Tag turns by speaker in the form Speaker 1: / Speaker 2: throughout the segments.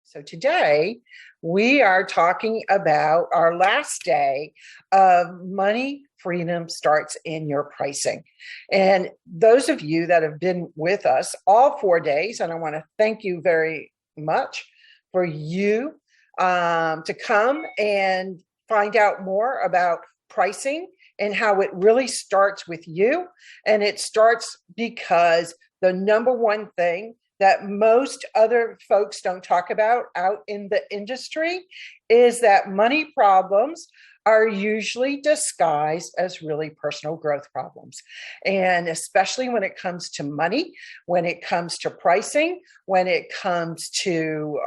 Speaker 1: So today we are talking about our last day of Money Freedom Starts in Your Pricing. And those of you that have been with us all 4 days, and I want to thank you very much for you to come and find out more about pricing and how it really starts with you. And it starts because the number one thing that most other folks don't talk about out in the industry is that money problems are usually disguised as really personal growth problems. And especially when it comes to money, when it comes to pricing, when it comes to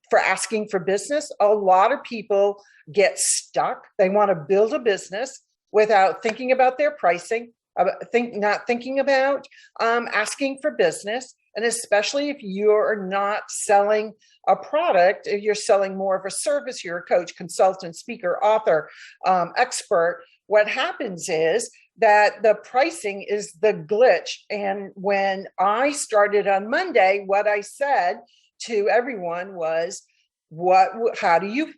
Speaker 1: for asking for business, a lot of people get stuck. They want to build a business without thinking about their pricing, not thinking about asking for business. And especially if you're not selling a product, if you're selling more of a service, you're a coach, consultant, speaker, author, expert, what happens is that the pricing is the glitch. And when I started on Monday, what I said to everyone was, how do you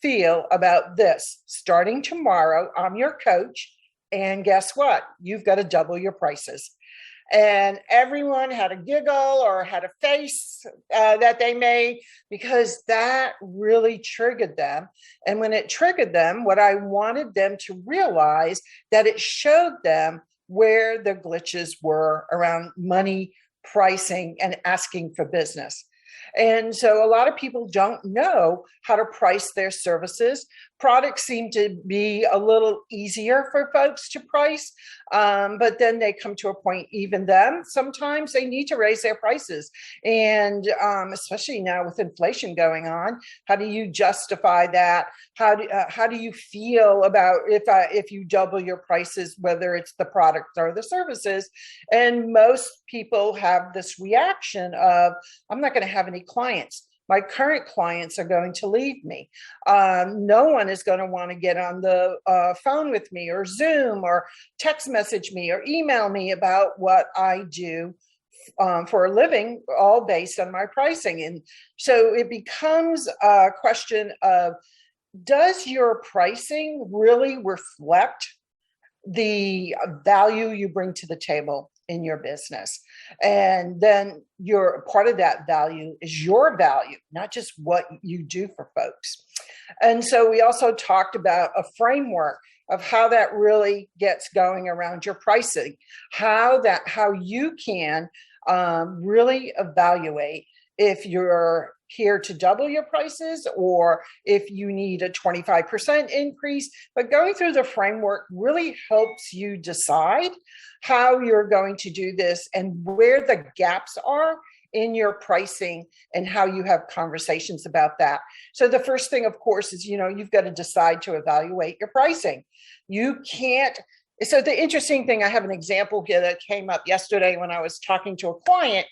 Speaker 1: feel about this? Starting tomorrow, I'm your coach. And guess what? You've got to double your prices. And everyone had a giggle or had a face that they made because that really triggered them. And when it triggered them, what I wanted them to realize that it showed them where the glitches were around money, pricing, and asking for business. And so a lot of people don't know how to price their services. Products seem to be a little easier for folks to price, but then they come to a point, even then, sometimes they need to raise their prices. And especially now with inflation going on, how do you justify that? How do you feel about if you double your prices, whether it's the product or the services? And most people have this reaction of, I'm not going to have any clients. My current clients are going to leave me. No one is going to want to get on the phone with me or Zoom or text message me or email me about what I do for a living, all based on my pricing. And so it becomes a question of, does your pricing really reflect the value you bring to the table in your business? And then your part of that value is your value, not just what you do for folks. And so we also talked about a framework of how that really gets going around your pricing, how you can really evaluate if you're here to double your prices or if you need a 25% increase. But going through the framework really helps you decide how you're going to do this and where the gaps are in your pricing and how you have conversations about that. So the first thing, of course, is, you've got to decide to evaluate your pricing. You can't. So the interesting thing, I have an example here that came up yesterday when I was talking to a client.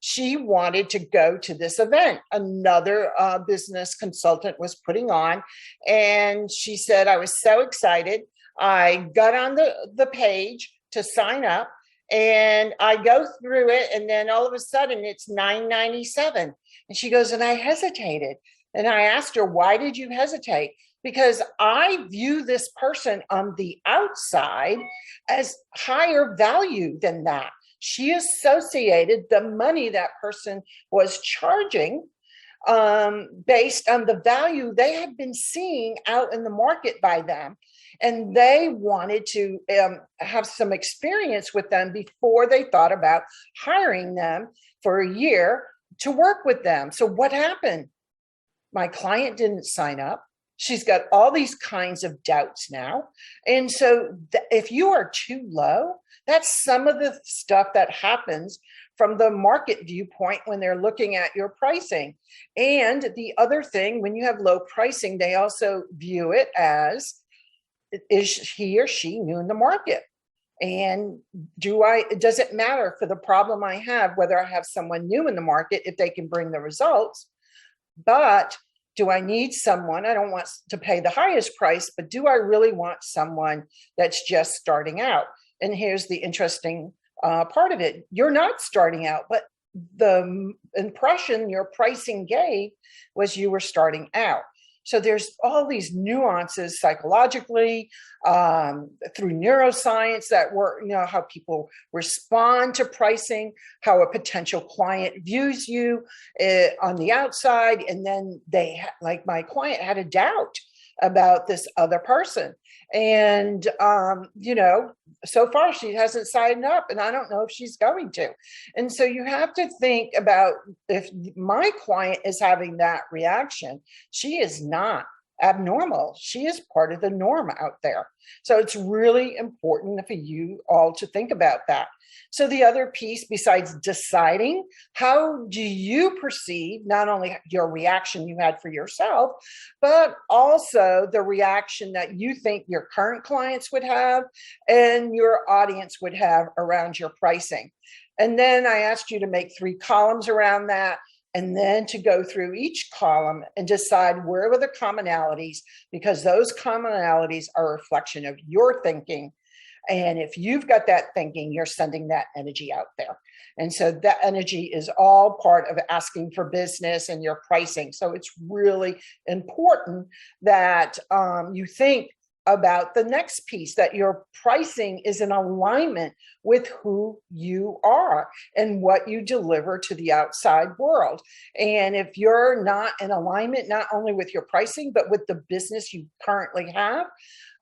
Speaker 1: She wanted to go to this event another business consultant was putting on. And she said, I was so excited. I got on the page to sign up and I go through it. And then all of a sudden it's $9.97. And she goes, and I hesitated. And I asked her, why did you hesitate? Because I view this person on the outside as higher value than that. She associated the money that person was charging based on the value they had been seeing out in the market by them. And they wanted to have some experience with them before they thought about hiring them for a year to work with them. So what happened? My client didn't sign up. She's got all these kinds of doubts now. And so if you are too low, that's some of the stuff that happens from the market viewpoint when they're looking at your pricing. And the other thing, when you have low pricing, they also view it as, is he or she new in the market? And does it matter for the problem I have, whether I have someone new in the market, if they can bring the results? But do I need someone? I don't want to pay the highest price, but do I really want someone that's just starting out? And here's the interesting part of it. You're not starting out, but the impression your pricing gave was you were starting out. So there's all these nuances psychologically, through neuroscience that work, how people respond to pricing, how a potential client views you on the outside. And then like my client had a doubt about this other person. And, so far she hasn't signed up, and I don't know if she's going to. And so you have to think about, if my client is having that reaction, she is not abnormal. She is part of the norm out there. So it's really important for you all to think about that. So the other piece, besides deciding, how do you perceive not only your reaction you had for yourself, but also the reaction that you think your current clients would have and your audience would have around your pricing. And then I asked you to make 3 columns around that, and then to go through each column and decide where were the commonalities, because those commonalities are a reflection of your thinking. And if you've got that thinking, you're sending that energy out there. And so that energy is all part of asking for business and your pricing. So it's really important that you think about the next piece, that your pricing is in alignment with who you are and what you deliver to the outside world. And if you're not in alignment, not only with your pricing, but with the business you currently have,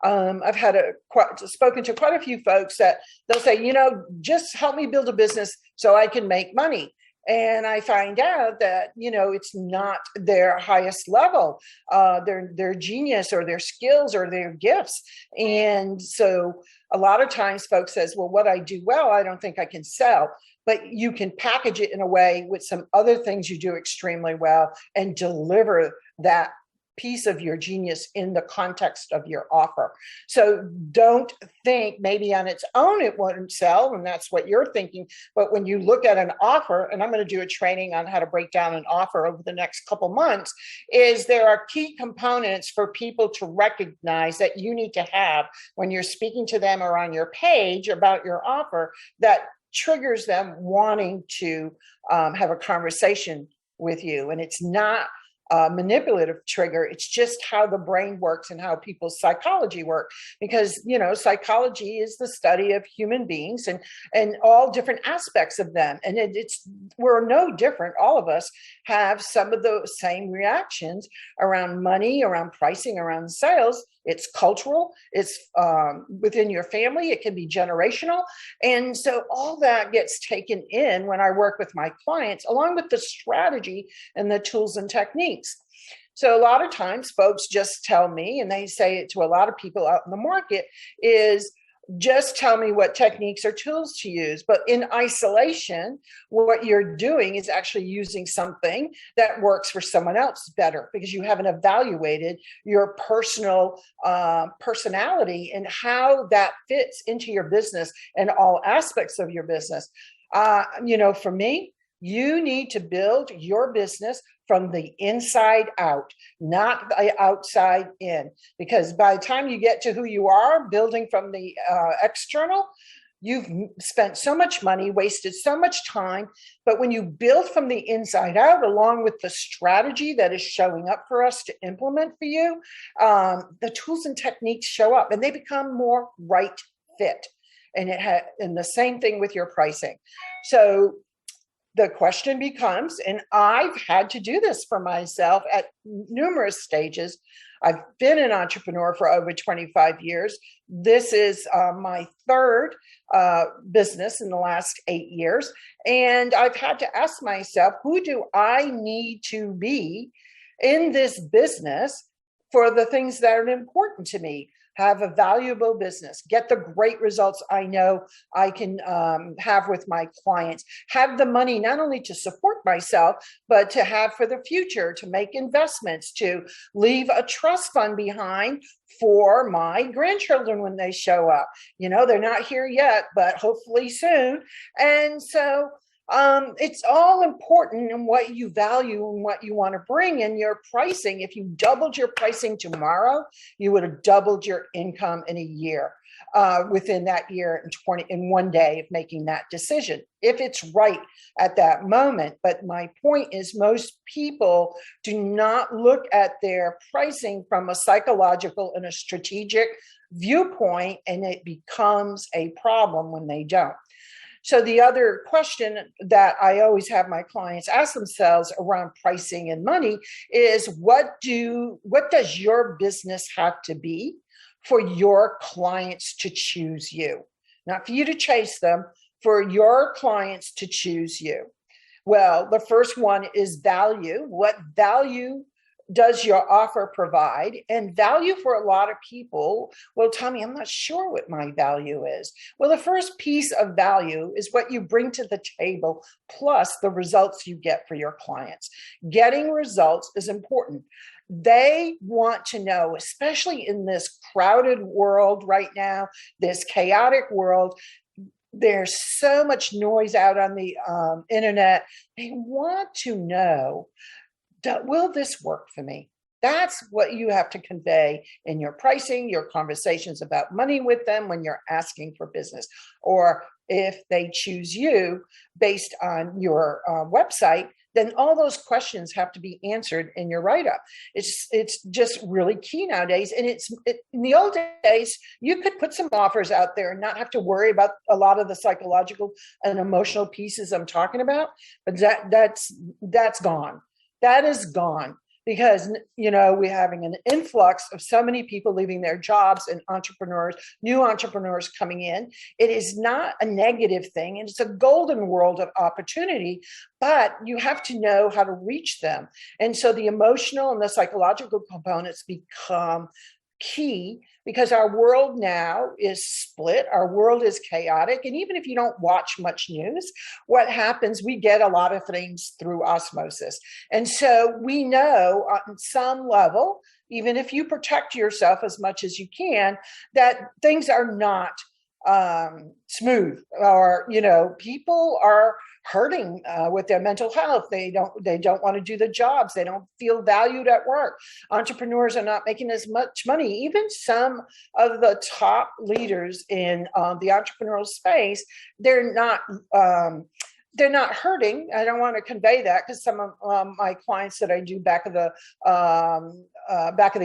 Speaker 1: I've spoken to quite a few folks that they'll say, just help me build a business so I can make money. And I find out that, it's not their highest level, their genius or their skills or their gifts. And so a lot of times folks says, well, what I do well, I don't think I can sell. But you can package it in a way with some other things you do extremely well and deliver that piece of your genius in the context of your offer. So don't think maybe on its own it won't sell, and that's what you're thinking. But when you look at an offer, and I'm going to do a training on how to break down an offer over the next couple months, is there are key components for people to recognize that you need to have when you're speaking to them or on your page about your offer that triggers them wanting to have a conversation with you. And it's not manipulative trigger. It's just how the brain works and how people's psychology work, because psychology is the study of human beings and all different aspects of them, and we're no different. All of us have some of the same reactions around money, around pricing, around sales. It's cultural, it's within your family, it can be generational. And so all that gets taken in when I work with my clients, along with the strategy and the tools and techniques. So a lot of times folks just tell me, and they say it to a lot of people out in the market, is just tell me what techniques or tools to use. But in isolation, what you're doing is actually using something that works for someone else better, because you haven't evaluated your personal personality and how that fits into your business and all aspects of your business. For me, you need to build your business from the inside out, not the outside in. Because by the time you get to who you are, building from the external, you've spent so much money, wasted so much time. But when you build from the inside out, along with the strategy that is showing up for us to implement for you, the tools and techniques show up and they become more right fit. And the same thing with your pricing. So the question becomes, and I've had to do this for myself at numerous stages. I've been an entrepreneur for over 25 years. This is my third business in the last 8 years. And I've had to ask myself, who do I need to be in this business for the things that are important to me? Have a valuable business, get the great results I know I can have with my clients, have the money not only to support myself, but to have for the future, to make investments, to leave a trust fund behind for my grandchildren when they show up. They're not here yet, but hopefully soon. And so it's all important in what you value and what you want to bring in your pricing. If you doubled your pricing tomorrow, you would have doubled your income in a year. within that year and 20 in one day of making that decision, if it's right at that moment. But my point is, most people do not look at their pricing from a psychological and a strategic viewpoint, and it becomes a problem when they don't. So the other question that I always have my clients ask themselves around pricing and money is, what does your business have to be for your clients to choose you? Not for you to chase them, for your clients to choose you. Well, the first one is value. What value does your offer provide? And value, for a lot of people, will tell me, I'm not sure what my value is. Well, the first piece of value is what you bring to the table, plus the results you get for your clients. Getting results is important. They want to know, especially in this crowded world right now, this chaotic world, there's so much noise out on the internet. They want to know, will this work for me? That's what you have to convey in your pricing, your conversations about money with them when you're asking for business. Or if they choose you based on your website, then all those questions have to be answered in your write-up. It's just really key nowadays. And in the old days, you could put some offers out there and not have to worry about a lot of the psychological and emotional pieces I'm talking about. But that's gone. That is gone, because, we're having an influx of so many people leaving their jobs and new entrepreneurs coming in. It is not a negative thing, and it's a golden world of opportunity, but you have to know how to reach them. And so the emotional and the psychological components become key, because our world now is split. Our world is chaotic. And even if you don't watch much news, what happens, we get a lot of things through osmosis. And so we know on some level, even if you protect yourself as much as you can, that things are not smooth, or, people are hurting with their mental health. They don't want to do the jobs. They don't feel valued at work. Entrepreneurs are not making as much money. Even some of the top leaders in the entrepreneurial space, they're not hurting. I don't want to convey that, because some of my clients that I do back of the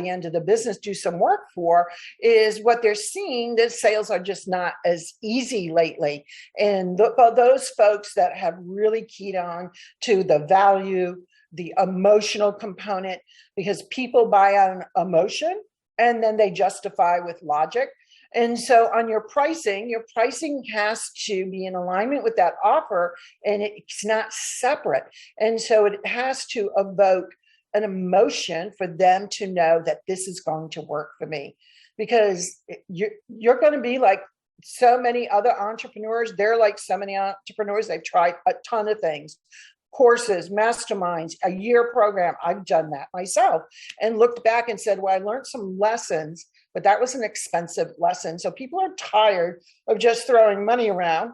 Speaker 1: end of the business do some work for, is what they're seeing, that sales are just not as easy lately. And those folks that have really keyed on to the value, the emotional component, because people buy on emotion and then they justify with logic. And so on your pricing has to be in alignment with that offer, and it's not separate. And so it has to evoke an emotion for them to know that this is going to work for me. Because you're going to be like so many other entrepreneurs. They're like so many entrepreneurs. They've tried a ton of things. Courses, masterminds, a year program. I've done that myself and looked back and said, well, I learned some lessons, but that was an expensive lesson. So people are tired of just throwing money around.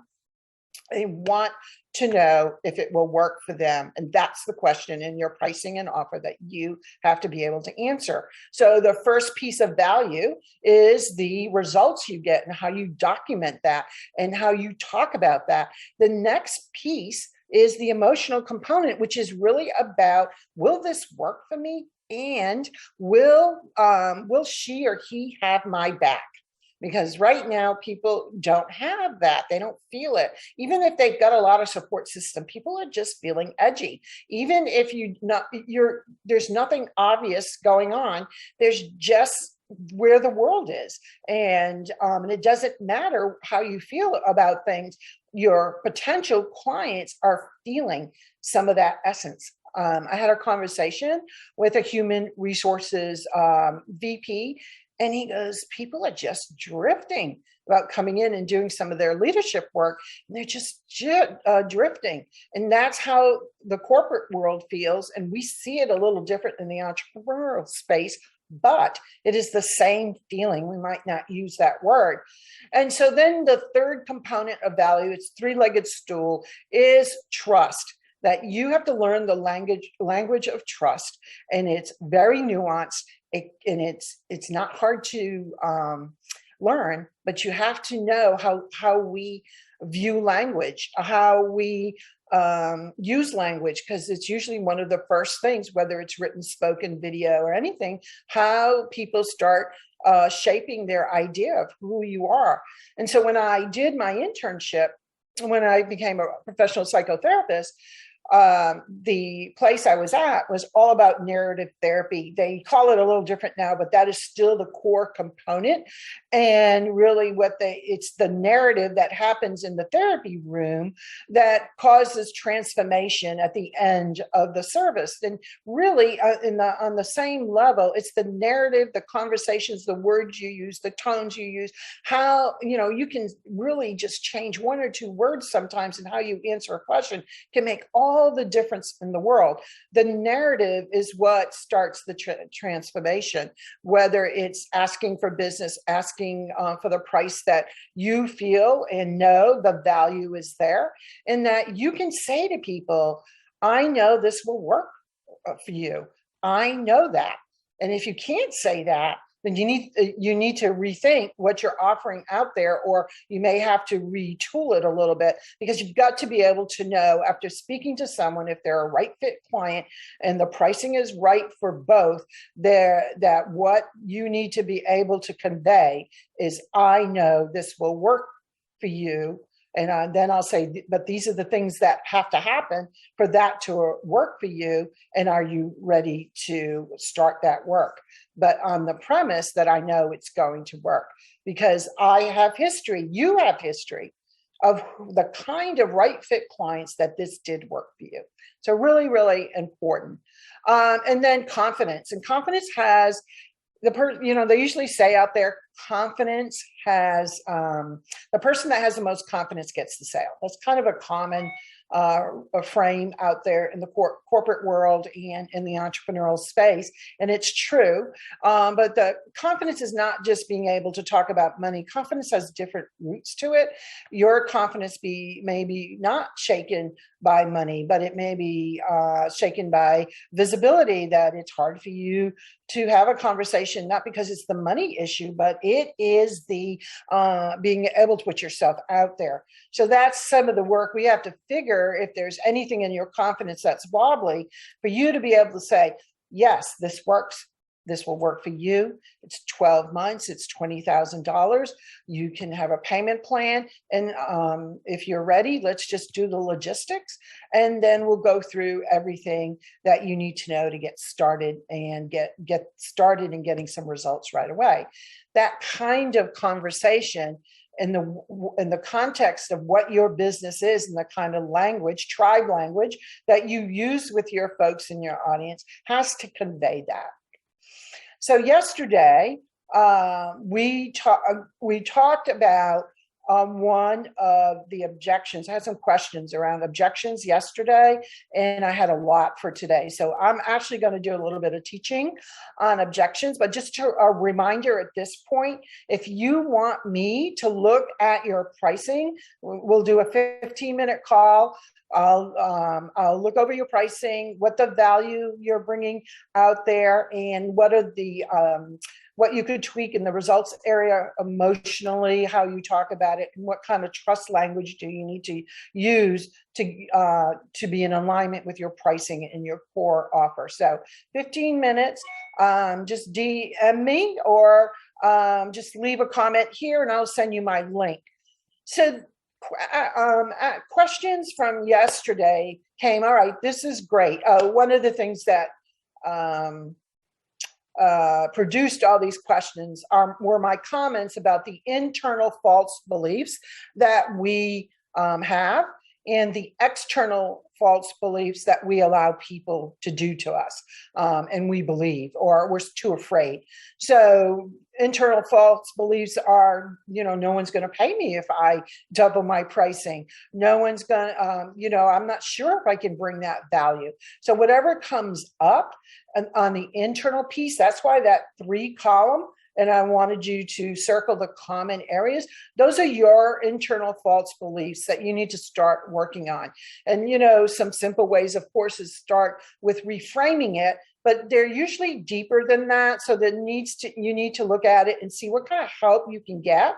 Speaker 1: They want to know if it will work for them. And that's the question in your pricing and offer that you have to be able to answer. So the first piece of value is the results you get and how you document that and how you talk about that. The next piece is the emotional component, which is really about, will this work for me? And will she or he have my back? Because right now people don't have that. They don't feel it. Even if they've got a lot of support system, people are just feeling edgy. Even if there's nothing obvious going on, there's just where the world is. And it doesn't matter how you feel about things. Your potential clients are feeling some of that essence. I had a conversation with a human resources VP, and he goes, people are just drifting about coming in and doing some of their leadership work. And they're just drifting. And that's how the corporate world feels. And we see it a little different in the entrepreneurial space, but it is the same feeling. We might not use that word. And so then the third component of value, it's three-legged stool, is trust. That you have to learn the language of trust, and it's very nuanced. And it's not hard to learn, but you have to know how we view language, how we use language, because it's usually one of the first things, whether it's written, spoken, video, or anything, how people start shaping their idea of who you are. And so when I did my internship, when I became a professional psychotherapist, the place I was at was all about narrative therapy. They call it a little different now, but that is still the core component. And really it's the narrative that happens in the therapy room that causes transformation at the end of the service. And really on the same level, it's the narrative, the conversations, the words you use, the tones you use, how, you can really just change one or two words sometimes, and how you answer a question can make all the difference in the world. The narrative is what starts the transformation, whether it's asking for business, asking for the price that you feel and know the value is there, and that you can say to people, I know this will work for you. I know that. And if you can't say that, then you need to rethink what you're offering out there, or you may have to retool it a little bit, because you've got to be able to know, after speaking to someone, if they're a right fit client and the pricing is right for both, that what you need to be able to convey is, I know this will work for you. And then I'll say, but these are the things that have to happen for that to work for you. And are you ready to start that work? But on the premise that I know it's going to work, because I have history, you have history of the kind of right fit clients that this did work for you. So really, really important. And then confidence. And confidence has they usually say out there, confidence has the person that has the most confidence gets the sale. That's kind of a common a frame out there in the corporate world and in the entrepreneurial space. And it's true. But the confidence is not just being able to talk about money. Confidence has different roots to it. Your confidence may be not shaken by money, but it may be shaken by visibility, that it's hard for you to have a conversation, not because it's the money issue, but it is the being able to put yourself out there. So that's some of the work we have to figure, if there's anything in your confidence that's wobbly, for you to be able to say, yes, this works. This will work for you. It's 12 months. It's $20,000. You can have a payment plan. And if you're ready, let's just do the logistics. And then we'll go through everything that you need to know to get started and get started in getting some results right away. That kind of conversation in the context of what your business is and the kind of language, tribe language, that you use with your folks in your audience has to convey that. So yesterday, we talked about one of the objections. I had some questions around objections yesterday, and I had a lot for today. So I'm actually going to do a little bit of teaching on objections, but just a reminder at this point, if you want me to look at your pricing, we'll do a 15-minute call. I'll look over your pricing, what the value you're bringing out there, and what are the what you could tweak in the results area emotionally, how you talk about it, and what kind of trust language do you need to use to be in alignment with your pricing and your core offer. So 15 minutes, just DM me or just leave a comment here and I'll send you my link. So questions from yesterday came. All right, this is great. One of the things that produced all these questions were my comments about the internal false beliefs that we have, and the external false beliefs that we allow people to do to us, and we believe, or we're too afraid. So internal false beliefs are, no one's going to pay me if I double my pricing. No one's going to, I'm not sure if I can bring that value. So whatever comes up on the internal piece, that's why that 3-column, and I wanted you to circle the common areas. Those are your internal false beliefs that you need to start working on. And, some simple ways, of course, is start with reframing it, but they're usually deeper than that. So you need to look at it and see what kind of help you can get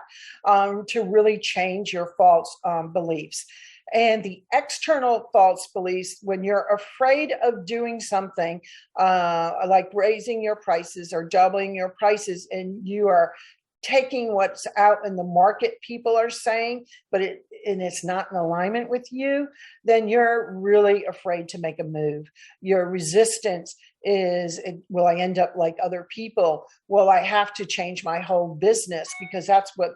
Speaker 1: to really change your false beliefs. And the external false beliefs, when you're afraid of doing something like raising your prices or doubling your prices, and you are taking what's out in the market people are saying, but it's not in alignment with you, then you're really afraid to make a move. Your resistance is, will I end up like other people? Will I have to change my whole business? Because that's what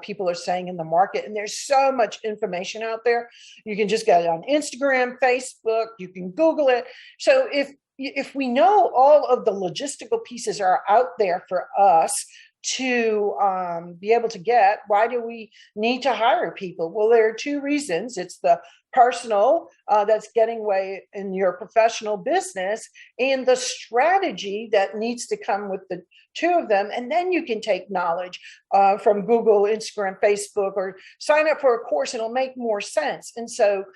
Speaker 1: people are saying in the market. And there's so much information out there. You can just get it on Instagram, Facebook, you can Google it. So if we know all of the logistical pieces are out there for us to be able to get, why do we need to hire people? Well, there are two reasons. It's the personal that's getting way in your professional business, and the strategy that needs to come with the two of them. And then you can take knowledge from Google, Instagram, Facebook, or sign up for a course. It'll make more sense. And so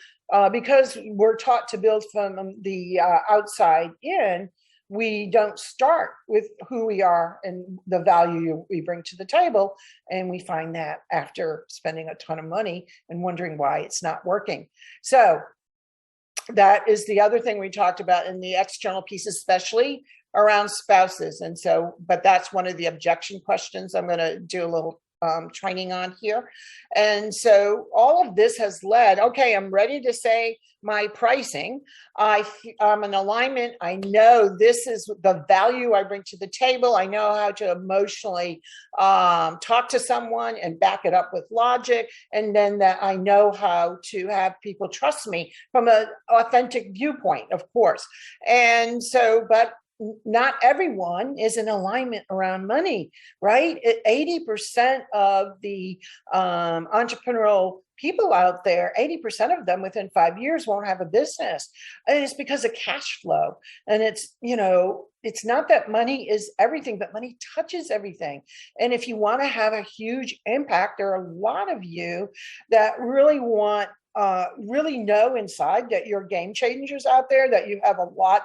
Speaker 1: because we're taught to build from the outside in, we don't start with who we are and the value we bring to the table. And we find that after spending a ton of money and wondering why it's not working. So that is the other thing we talked about in the external piece, especially around spouses. And so, but that's one of the objection questions I'm going to do a little training on here. And so all of this has led, okay, I'm ready to say my pricing. I'm in alignment. I know this is the value I bring to the table. I know how to emotionally talk to someone and back it up with logic. And then that I know how to have people trust me from an authentic viewpoint, of course. And so, but not everyone is in alignment around money, right? 80% of the entrepreneurial people out there, 80% of them within 5 years won't have a business. And it's because of cash flow. And it's, you know, it's not that money is everything, but money touches everything. And if you want to have a huge impact, there are a lot of you that really want, really know inside that you're game changers out there, that you have a lot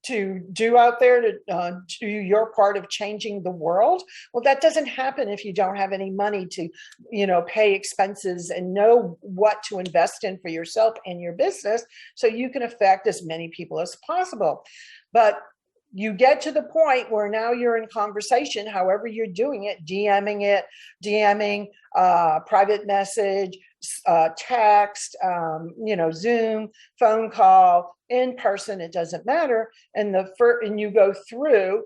Speaker 1: to do out there to do your part of changing the world. Well, that doesn't happen if you don't have any money to, you know, pay expenses and know what to invest in for yourself and your business so you can affect as many people as possible. But you get to the point where now you're in conversation, however you're doing it, DMing, private message, text, you know, Zoom, phone call, in person, it doesn't matter. And and you go through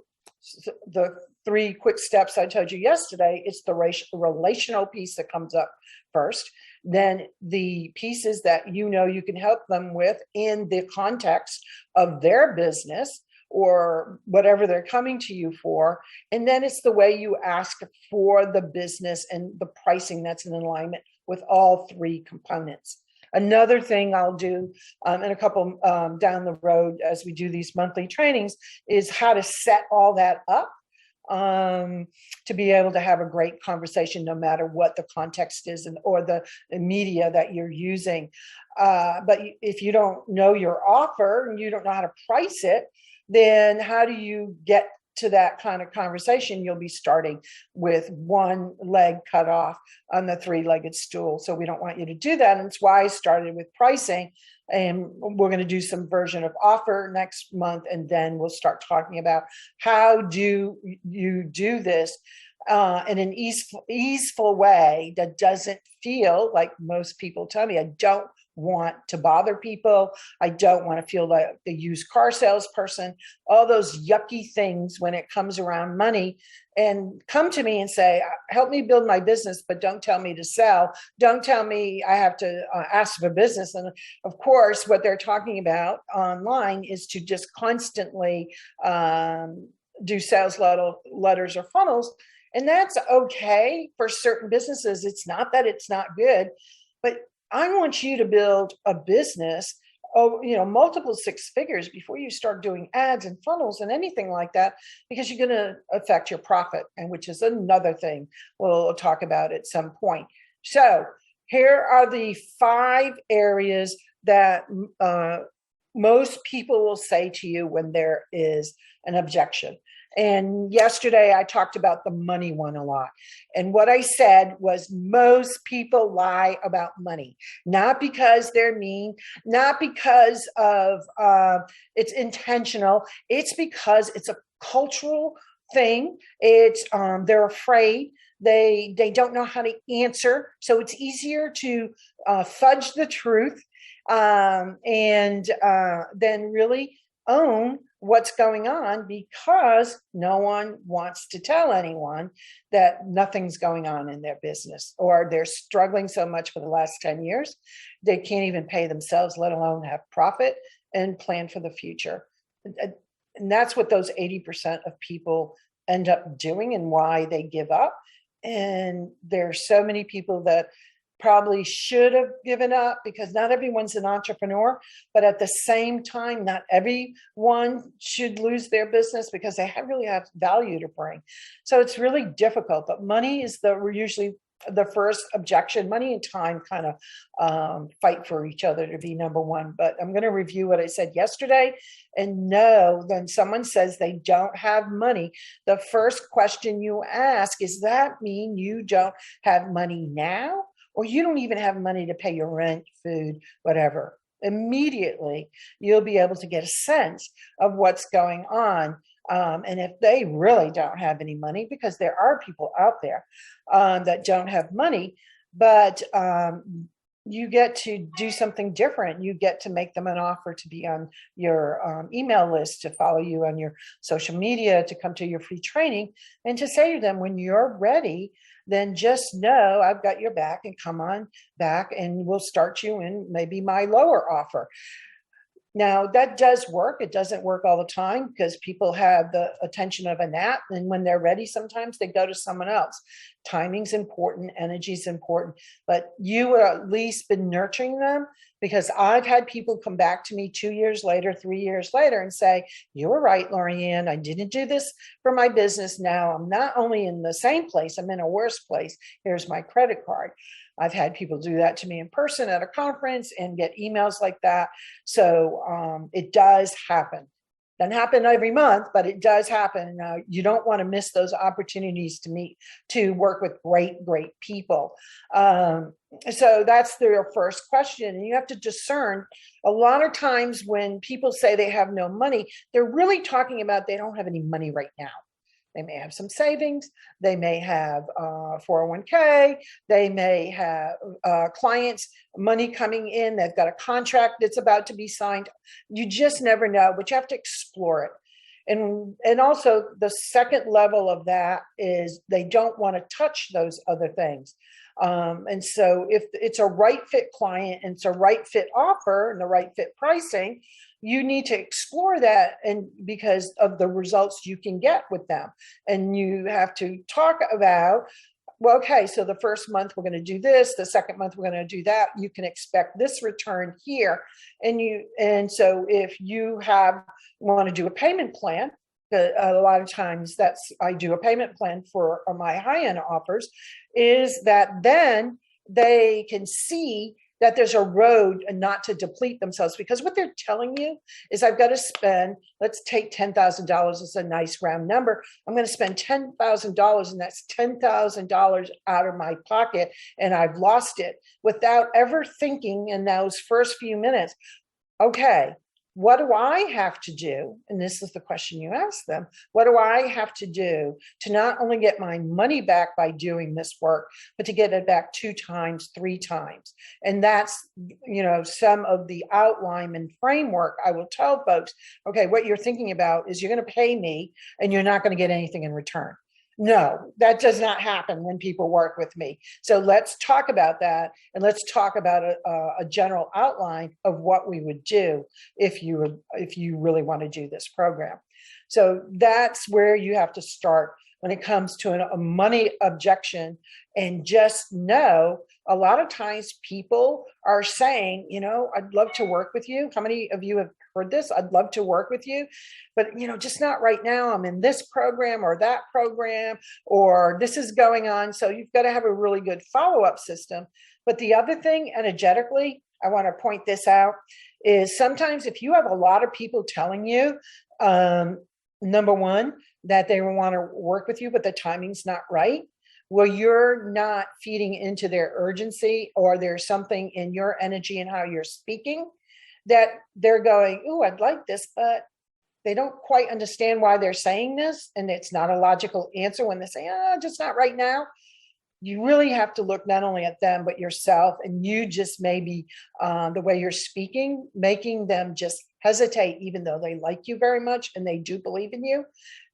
Speaker 1: the 3 quick steps I told you yesterday. It's the relational piece that comes up first. Then the pieces that you know you can help them with in the context of their business or whatever they're coming to you for. And then it's the way you ask for the business and the pricing that's in alignment with all 3 components. Another thing I'll do in a couple down the road as we do these monthly trainings is how to set all that up to be able to have a great conversation no matter what the context is or the media that you're using. But if you don't know your offer and you don't know how to price it, then how do you get to that kind of conversation? You'll be starting with one leg cut off on the 3-legged stool. So we don't want you to do that. And it's why I started with pricing. And we're going to do some version of offer next month. And then we'll start talking about how do you do this in an easeful way that doesn't feel like most people tell me. I don't want to bother people. I don't want to feel like the used car salesperson, all those yucky things when it comes around money. And come to me and say, help me build my business, but don't tell me to sell. Don't tell me I have to ask for business. And of course, what they're talking about online is to just constantly do sales letters or funnels. And that's okay for certain businesses. It's not that it's not good, but I want you to build a business, you know, multiple 6 figures before you start doing ads and funnels and anything like that, because you're going to affect your profit, and which is another thing we'll talk about at some point. So here are the 5 areas that most people will say to you when there is an objection. And yesterday I talked about the money one a lot. And what I said was most people lie about money, not because they're mean, not because of it's intentional. It's because it's a cultural thing. It's they're afraid. They don't know how to answer. So it's easier to fudge the truth and then really own what's going on, because no one wants to tell anyone that nothing's going on in their business, or they're struggling so much for the last 10 years they can't even pay themselves, let alone have profit and plan for the future. And that's what those 80% of people end up doing and why they give up. And there's so many people that probably should have given up, because not everyone's an entrepreneur, but at the same time, not everyone should lose their business because they really have value to bring. So it's really difficult, but money is usually the first objection. Money and time kind of fight for each other to be number one. But I'm going to review what I said yesterday. And know, when someone says they don't have money, the first question you ask, is that mean you don't have money now? Or you don't even have money to pay your rent, food, whatever? Immediately, you'll be able to get a sense of what's going on. And if they really don't have any money, because there are people out there that don't have money, but you get to do something different. You get to make them an offer to be on your email list, to follow you on your social media, to come to your free training, and to say to them, when you're ready, then just know I've got your back, and come on back and we'll start you in maybe my lower offer. Now, that does work. It doesn't work all the time, because people have the attention of a gnat. And when they're ready, sometimes they go to someone else. Timing's important. Energy's important. But you have at least been nurturing them, because I've had people come back to me 2 years later, 3 years later, and say, you were right, Lorianne, I didn't do this for my business. Now I'm not only in the same place, I'm in a worse place. Here's my credit card. I've had people do that to me in person at a conference and get emails like that. So it does happen. Doesn't happen every month, but it does happen. You don't want to miss those opportunities to work with great people. So that's their first question. And you have to discern. A lot of times when people say they have no money, they're really talking about they don't have any money right now. They may have some savings. They may have 401k. They may have clients' money coming in. They've got a contract that's about to be signed. You just never know, but you have to explore it. And also the second level of that is they don't want to touch those other things. And so if it's a right fit client and it's a right fit offer and the right fit pricing, you need to explore that, and because of the results you can get with them. And you have to talk about, well, okay, so the first month we're going to do this, the second month we're going to do that. You can expect this return here. And so if you want to do a payment plan, a lot of times I do a payment plan for my high-end offers, is that then they can see that there's a road and not to deplete themselves, because what they're telling you is, I've got to spend, let's take $10,000 as a nice round number. I'm going to spend $10,000, and that's $10,000 out of my pocket, and I've lost it, without ever thinking in those first few minutes, okay, what do I have to do? And this is the question you ask them. What do I have to do to not only get my money back by doing this work, but to get it back 2 times, 3 times? And that's, some of the outline and framework I will tell folks, okay, what you're thinking about is you're going to pay me and you're not going to get anything in return. No, that does not happen when people work with me. So let's talk about that, and let's talk about a general outline of what we would do if you really want to do this program. So that's where you have to start when it comes to a money objection. And just know, a lot of times people are saying, I'd love to work with you. How many of you have heard this? I'd love to work with you, but just not right now. I'm in this program or that program, or this is going on. So you've got to have a really good follow-up system. But the other thing, energetically, I want to point this out, is sometimes if you have a lot of people telling you, number one, that they want to work with you, but the timing's not right, well, you're not feeding into their urgency, or there's something in your energy and how you're speaking that they're going, oh, I'd like this, but they don't quite understand why they're saying this. And it's not a logical answer when they say, just not right now. You really have to look not only at them, but yourself. And you just maybe the way you're speaking, making them just hesitate, even though they like you very much and they do believe in you.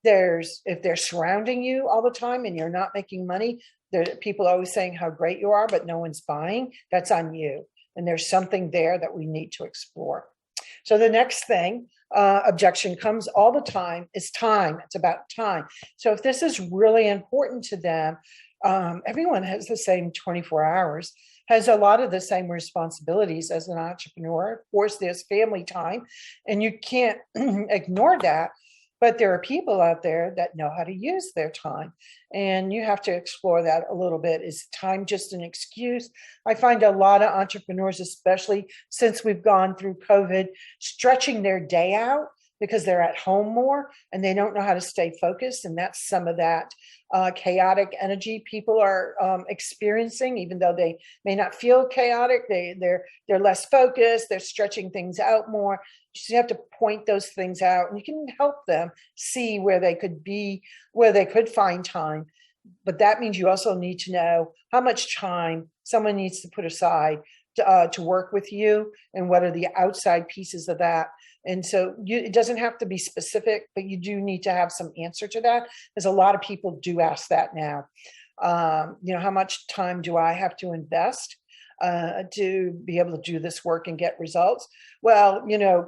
Speaker 1: If they're surrounding you all the time and you're not making money, there are people always saying how great you are, but no one's buying. That's on you. And there's something there that we need to explore. So the next thing, objection comes all the time, is time. It's about time. So if this is really important to them, everyone has the same 24 hours, has a lot of the same responsibilities as an entrepreneur. Of course, there's family time, and you can't ignore that. But there are people out there that know how to use their time, and you have to explore that a little bit. Is time just an excuse? I find a lot of entrepreneurs, especially since we've gone through COVID, stretching their day out because they're at home more and they don't know how to stay focused. And that's some of that chaotic energy people are experiencing, even though they may not feel chaotic. They're less focused. They're stretching things out more. You have to point those things out, and you can help them see where they could be, where they could find time. But that means you also need to know how much time someone needs to put aside to work with you, and what are the outside pieces of that. And so it doesn't have to be specific, but you do need to have some answer to that, because a lot of people do ask that now. How much time do I have to invest to be able to do this work and get results? Well,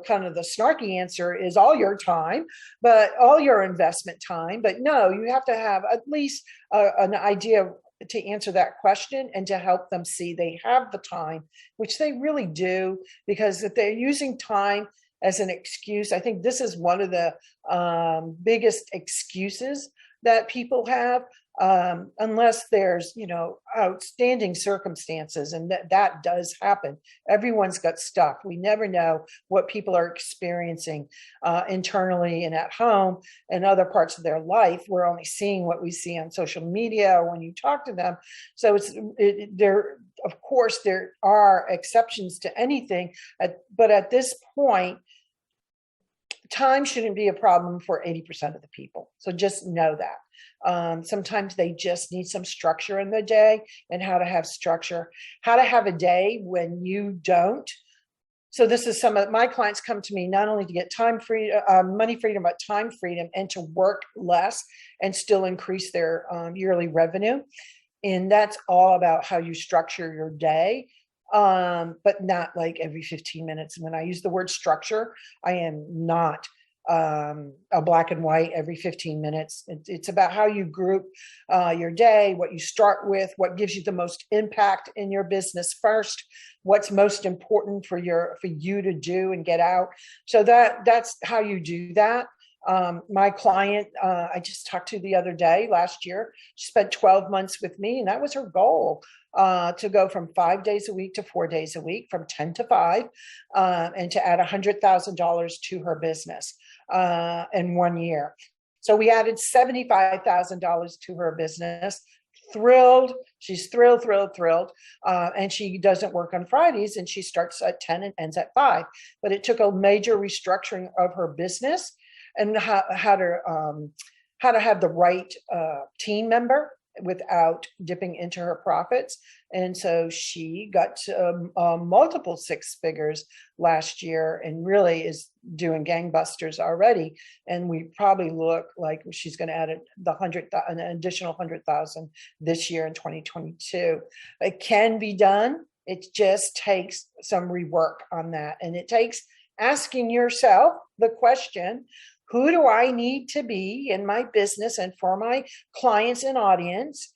Speaker 1: kind of the snarky answer is all your time, but all your investment time. But no, you have to have at least an idea to answer that question, and to help them see they have the time, which they really do. Because if they're using time as an excuse, I think this is one of the biggest excuses that people have, unless there's, outstanding circumstances. And that does happen. Everyone's got stuff. We never know what people are experiencing internally and at home and other parts of their life. We're only seeing what we see on social media or when you talk to them. So of course, there are exceptions to anything, but at this point, time shouldn't be a problem for 80% of the people. So just know that. Sometimes they just need some structure in the day, and how to have structure, how to have a day when you don't. So this is some of my clients come to me not only to get money freedom, but time freedom, and to work less and still increase their yearly revenue. And that's all about how you structure your day. But not like every 15 minutes. And when I use the word structure, I am not a black and white every 15 minutes. It's about how you group your day, what you start with, what gives you the most impact in your business first, what's most important for you to do and get out. So that's how you do that. My client, I just talked to the other day, last year, she spent 12 months with me, and that was her goal, to go from 5 days a week to 4 days a week, from 10 to 5, and to add $100,000 to her business in 1 year. So we added $75,000 to her business. Thrilled. She's thrilled. And she doesn't work on Fridays, and she starts at 10 and ends at 5. But it took a major restructuring of her business, and how to have the right team member without dipping into her profits. And so she got multiple six figures last year, and really is doing gangbusters already. And we probably look like she's going to add an additional 100,000 this year in 2022. It can be done. It just takes some rework on that. And it takes asking yourself the question, who do I need to be in my business and for my clients and audience?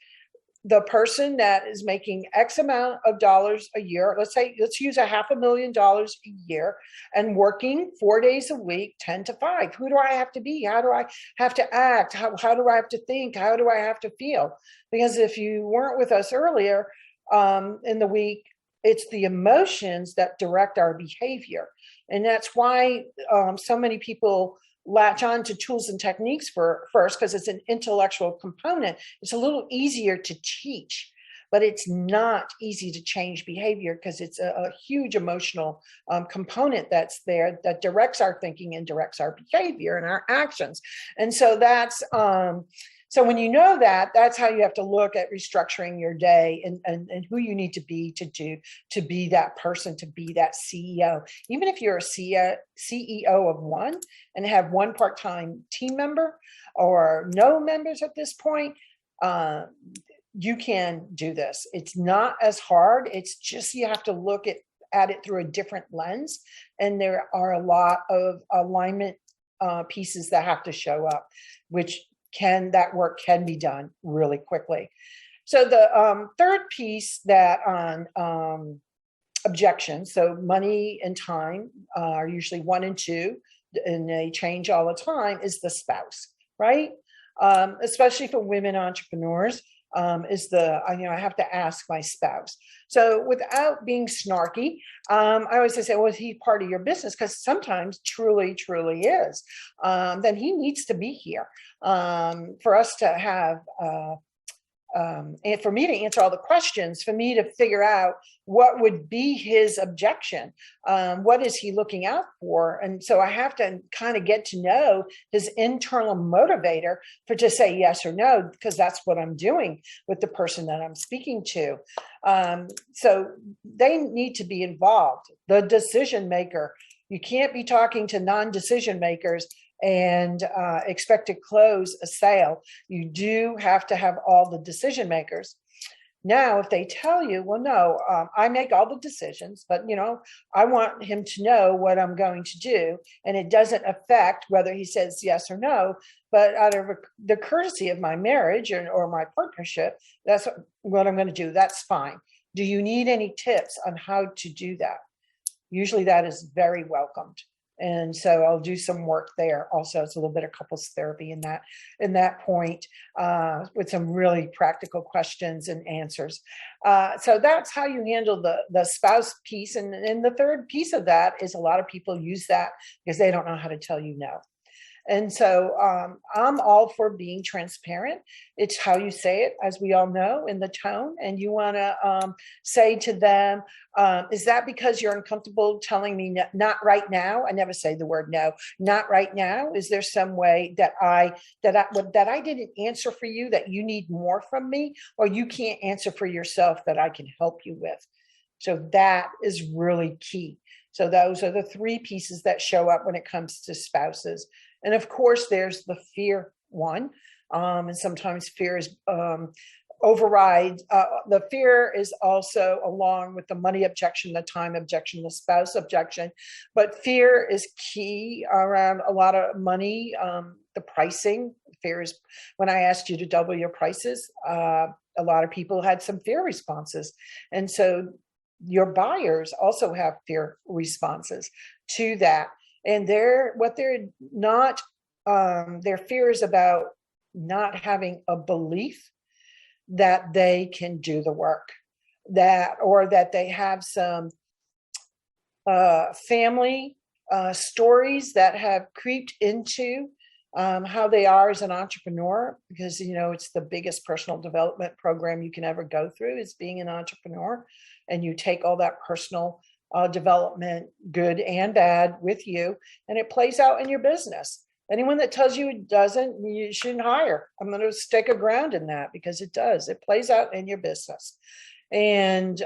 Speaker 1: The person that is making X amount of dollars a year, let's use $500,000 a year, and working 4 days a week, 10 to 5. Who do I have to be? How do I have to act? How do I have to think? How do I have to feel? Because if you weren't with us earlier, in the week. It's the emotions that direct our behavior. And that's why so many people latch on to tools and techniques first, because it's an intellectual component. It's a little easier to teach, but it's not easy to change behavior because it's a huge emotional component that's there that directs our thinking and directs our behavior and our actions. And so so when you know that, that's how you have to look at restructuring your day and who you need to be that person, to be that CEO. Even if you're a CEO of one and have one part-time team member or no members at this point, you can do this. It's not as hard. It's just you have to look at it through a different lens. And there are a lot of alignment pieces that have to show up, which that work can be done really quickly. So the third piece that on objections, so money and time are usually 1 and 2, and they change all the time, is the spouse, right? Especially for women entrepreneurs, I have to ask my spouse. So without being snarky, I always say, well, is he part of your business? Because sometimes truly is. Then he needs to be here for us to have and for me to answer all the questions, for me to figure out what would be his objection, what is he looking out for? And so I have to kind of get to know his internal motivator to say yes or no, because that's what I'm doing with the person that I'm speaking to. So they need to be involved. The decision maker, you can't be talking to non-decision makers and expect to close a sale. You do have to have all the decision makers. Now, if they tell you, well, no, I make all the decisions, but I want him to know what I'm going to do, and it doesn't affect whether he says yes or no, but out of the courtesy of my marriage or my partnership, that's what I'm going to do. That's fine. Do you need any tips on how to do that? Usually that is very welcomed. And so I'll do some work there. Also, it's a little bit of couples therapy in that point with some really practical questions and answers. So that's how you handle the spouse piece. And the third piece of that is a lot of people use that because they don't know how to tell you no. And so I'm all for being transparent. It's how you say it, as we all know, in the tone. And you want to say to them, is that because you're uncomfortable telling me not right now? I never say the word no, not right now. Is there some way that I didn't answer for you that you need more from me, or you can't answer for yourself that I can help you with? So that is really key. So those are the three pieces that show up when it comes to spouses. And of course, there's the fear one. And sometimes fear is override. The fear is also along with the money objection, the time objection, the spouse objection. But fear is key around a lot of money, the pricing. Fear is when I asked you to double your prices, a lot of people had some fear responses. And so your buyers also have fear responses to that. And their fear is about not having a belief that they can do the work, or that they have some family stories that have creeped into how they are as an entrepreneur, because it's the biggest personal development program you can ever go through is being an entrepreneur, and you take all that personal development, good and bad, with you, and it plays out in your business. Anyone that tells you it doesn't, you shouldn't hire. I'm going to stake a ground in that, because it does. It plays out in your business, and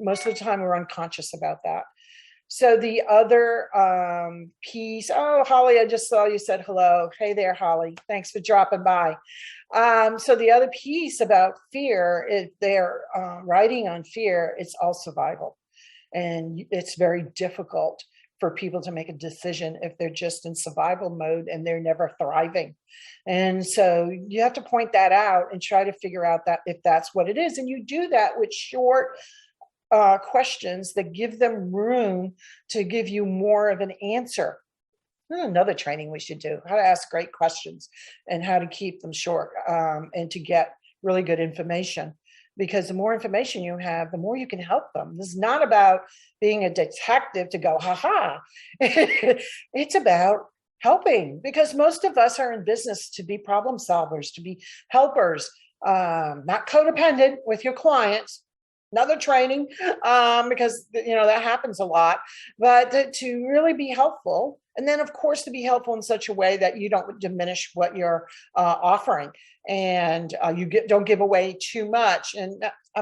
Speaker 1: most of the time we're unconscious about that. So the other piece, Holly, I just saw you said hello. Hey there, Holly. Thanks for dropping by. So the other piece about fear, if they're writing on fear, it's all survival. And it's very difficult for people to make a decision if they're just in survival mode and they're never thriving. And so you have to point that out and try to figure out that if that's what it is. And you do that with short questions that give them room to give you more of an answer. Another training we should do, how to ask great questions and how to keep them short and to get really good information. because the more information you have, the more you can help them. This is not about being a detective to go, ha ha. It's about helping, because most of us are in business to be problem solvers, to be helpers, not codependent with your clients. Another training, because that happens a lot, but to really be helpful. And then, of course, to be helpful in such a way that you don't diminish what you're offering, and don't give away too much. And I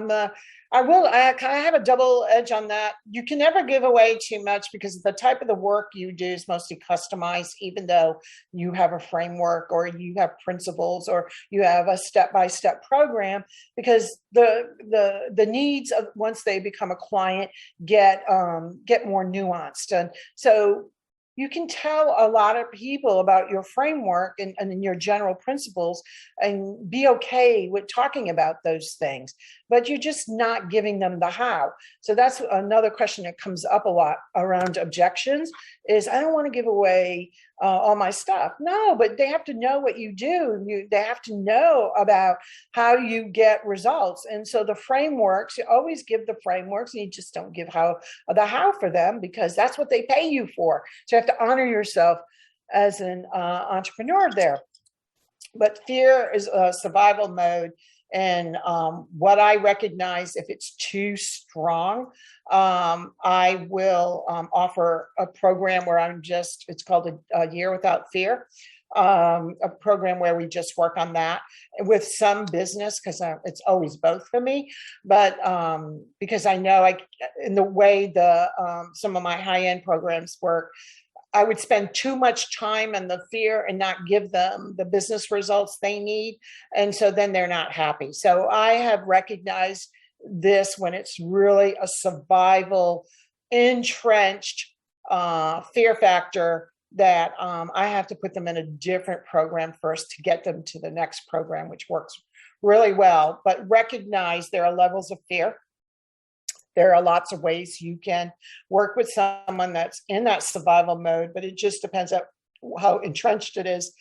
Speaker 1: kind of have a double edge on that. You can never give away too much, because the type of the work you do is mostly customized, even though you have a framework or you have principles or you have a step-by-step program, because the needs of once they become a client get more nuanced. And so you can tell a lot of people about your framework and your general principles and be okay with talking about those things, but you're just not giving them the how. So that's another question that comes up a lot around objections is, I don't want to give away all my stuff. No, but they have to know what you do. They have to know about how you get results. And so the frameworks, you always give the frameworks, and you just don't give the how for them, because that's what they pay you for. So you have to honor yourself as an entrepreneur there. But fear is a survival mode. And what I recognize, if it's too strong, I will offer a program where it's called a Year Without Fear, a program where we just work on that with some business, because it's always both for me. But because I know in the way some of my high-end programs work, I would spend too much time in the fear and not give them the business results they need. And so then they're not happy. So I have recognized this when it's really a survival, entrenched fear factor, that I have to put them in a different program first to get them to the next program, which works really well. But recognize there are levels of fear. There are lots of ways you can work with someone that's in that survival mode, but it just depends on how entrenched it is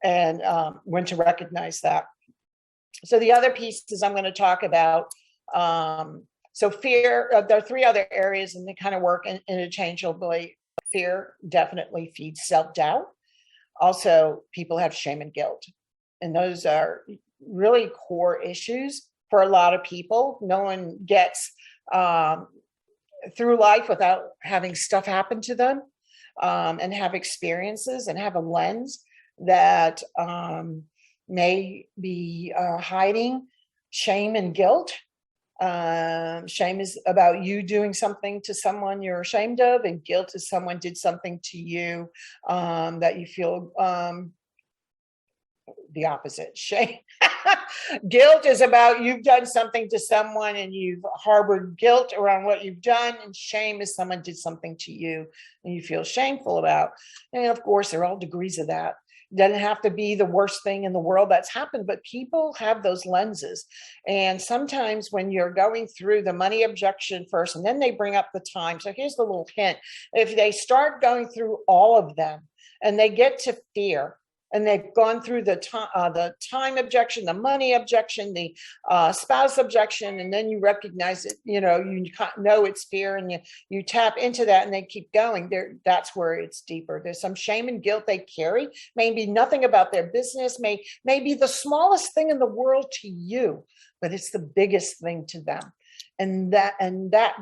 Speaker 1: and when to recognize that. So the other pieces I'm going to talk about, so fear, there are three other areas, and they kind of work interchangeably. Fear definitely feeds self-doubt. Also, people have shame and guilt, and those are really core issues for a lot of people. No one gets through life without having stuff happen to them, and have experiences and have a lens that may be hiding shame and guilt. Shame is about you doing something to someone you're ashamed of, and guilt is someone did something to you that you feel the opposite. Shame. Guilt is about you've done something to someone and you've harbored guilt around what you've done, and shame is someone did something to you and you feel shameful about. And of course, there are all degrees of that. It doesn't have to be the worst thing in the world that's happened, but people have those lenses. And sometimes when you're going through the money objection first, and then they bring up the time. So here's the little hint. If they start going through all of them and they get to fear, and they've gone through the time objection, the money objection, the spouse objection, and then you recognize it, you know it's fear, and you tap into that, and they keep going. That's where it's deeper. There's some shame and guilt they carry, maybe nothing about their business, may be the smallest thing in the world to you, but it's the biggest thing to them. And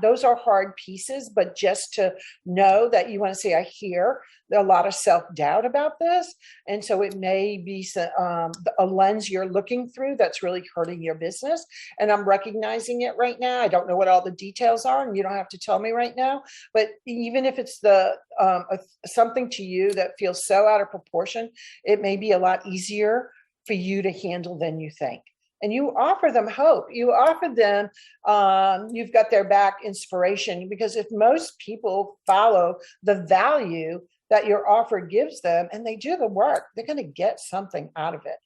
Speaker 1: those are hard pieces, but just to know that you want to say, I hear a lot of self-doubt about this. And so it may be a lens you're looking through that's really hurting your business. And I'm recognizing it right now. I don't know what all the details are, and you don't have to tell me right now. But even if it's something to you that feels so out of proportion, it may be a lot easier for you to handle than you think. And you offer them hope. You offer them, you've got their back, inspiration, because if most people follow the value that your offer gives them and they do the work, they're going to get something out of it,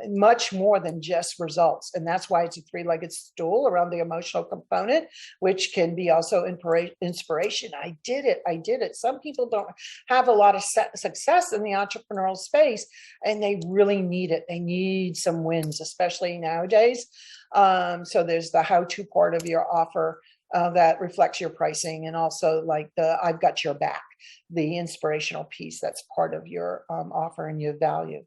Speaker 1: much more than just results. And that's why it's a three-legged stool around the emotional component, which can be also inspiration. I did it. Some people don't have a lot of success in the entrepreneurial space, and they really need it. They need some wins, especially nowadays. So there's the how-to part of your offer that reflects your pricing, and also like the I've got your back, the inspirational piece that's part of your offer and your value.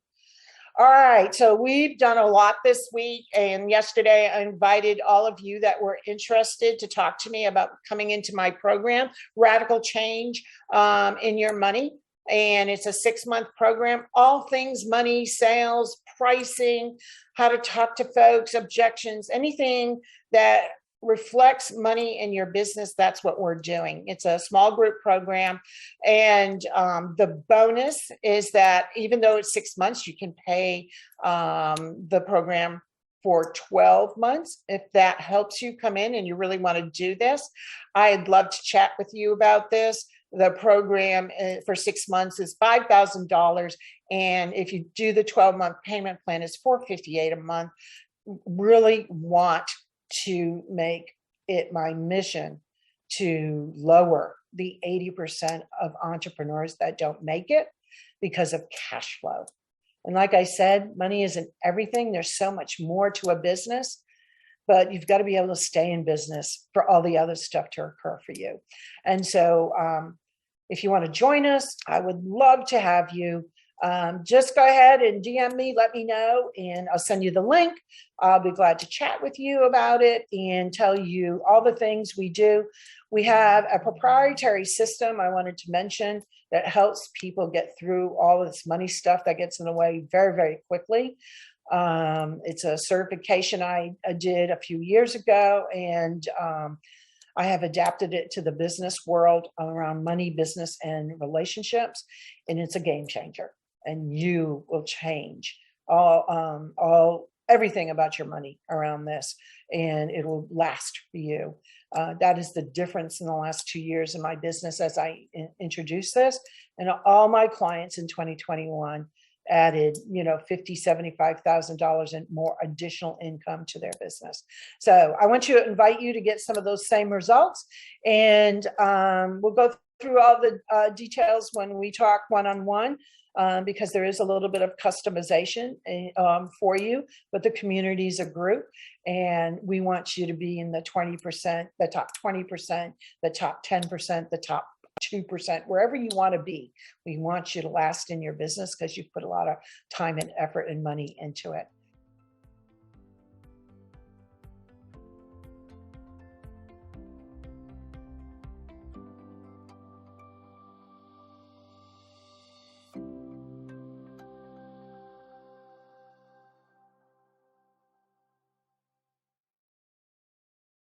Speaker 1: All right, so we've done a lot this week, and yesterday I invited all of you that were interested to talk to me about coming into my program, Radical Change in Your Money. And it's a 6-month program, all things money, sales, pricing, how to talk to folks, objections, anything that reflects money in your business. That's what we're doing. It's a small group program. And the bonus is that even though it's 6 months, you can pay the program for 12 months. If that helps you come in and you really want to do this, I'd love to chat with you about this. The program for 6 months is $5,000. And if you do the 12-month payment plan, it's $458 a month. Really want to make it my mission to lower the 80% of entrepreneurs that don't make it because of cash flow. And like I said, money isn't everything. There's so much more to a business, but you've got to be able to stay in business for all the other stuff to occur for you. And so if you want to join us, I would love to have you. Just go ahead and DM me, let me know, and I'll send you the link. I'll be glad to chat with you about it and tell you all the things we do. We have a proprietary system I wanted to mention that helps people get through all of this money stuff that gets in the way very, very quickly. It's a certification I did a few years ago, and I have adapted it to the business world around money, business, and relationships, and it's a game changer. And you will change everything about your money around this, and it will last for you. That is the difference in the last 2 years in my business as I introduced this, and all my clients in 2021 added, $50,000, $75,000 and more additional income to their business. So I want to invite you to get some of those same results, and we'll go through all the details when we talk one-on-one. Because there is a little bit of customization for you, but the community is a group, and we want you to be in the 20%, the top 20%, the top 10%, the top 2%, wherever you want to be. We want you to last in your business because you've put a lot of time and effort and money into it.